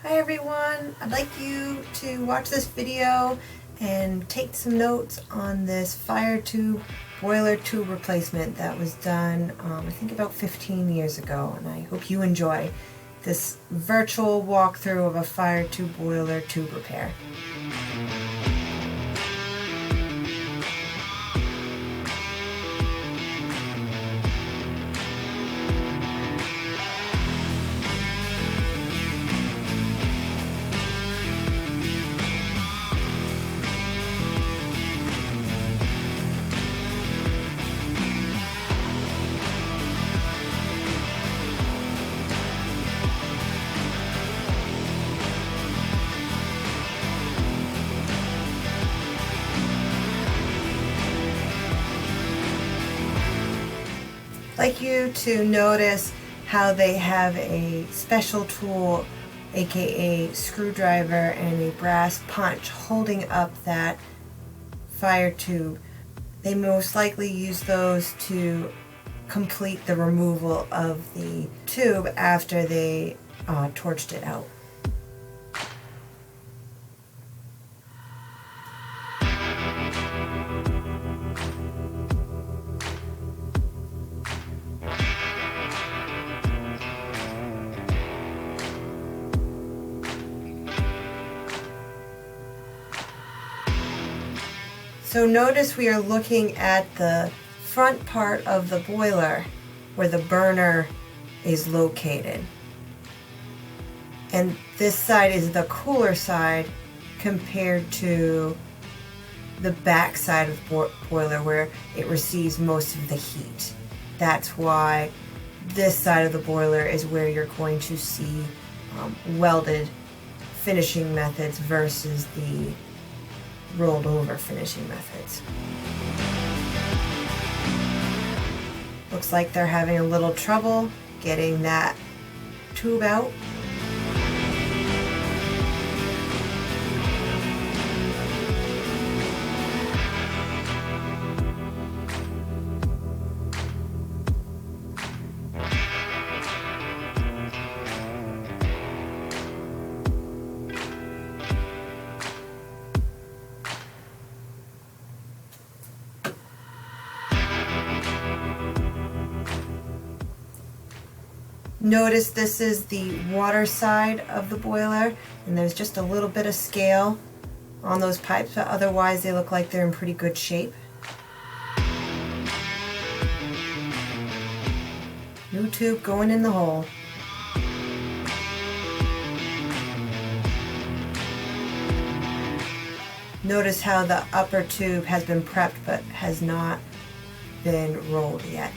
Hi everyone, I'd like you to watch this video and take some notes on this Firetube boiler tube replacement that was done I think about 15 years ago, and I hope you enjoy this virtual walkthrough of a Firetube boiler tube repair. I'd like you to notice how they have a special tool, aka screwdriver, and a brass punch holding up that fire tube. They most likely use those to complete the removal of the tube after they torched it out. So notice we are looking at the front part of the boiler where the burner is located. And this side is the cooler side compared to the back side of the boiler where it receives most of the heat. That's why this side of the boiler is where you're going to see welded finishing methods versus the rolled over finishing methods. Looks like they're having a little trouble getting that tube out. Notice this is the water side of the boiler, and there's just a little bit of scale on those pipes, but otherwise they look like they're in pretty good shape. New tube going in the hole. Notice how the upper tube has been prepped but has not been rolled yet.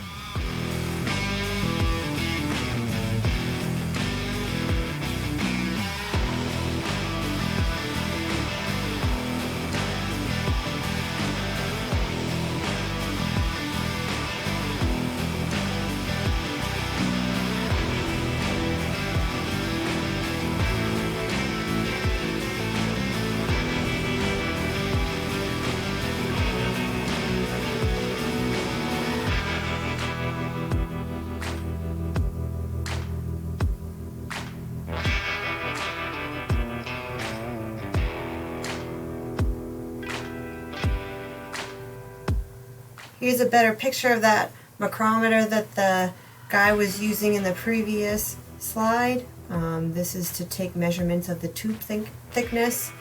Here's a better picture of that micrometer that the guy was using in the previous slide. This is to take measurements of the tube thickness,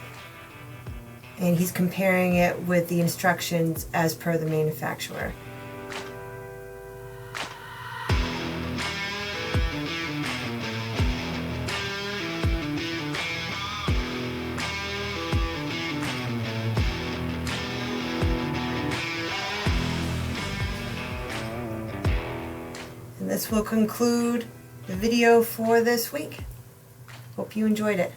and he's comparing it with the instructions as per the manufacturer. This will conclude the video for this week. Hope you enjoyed it.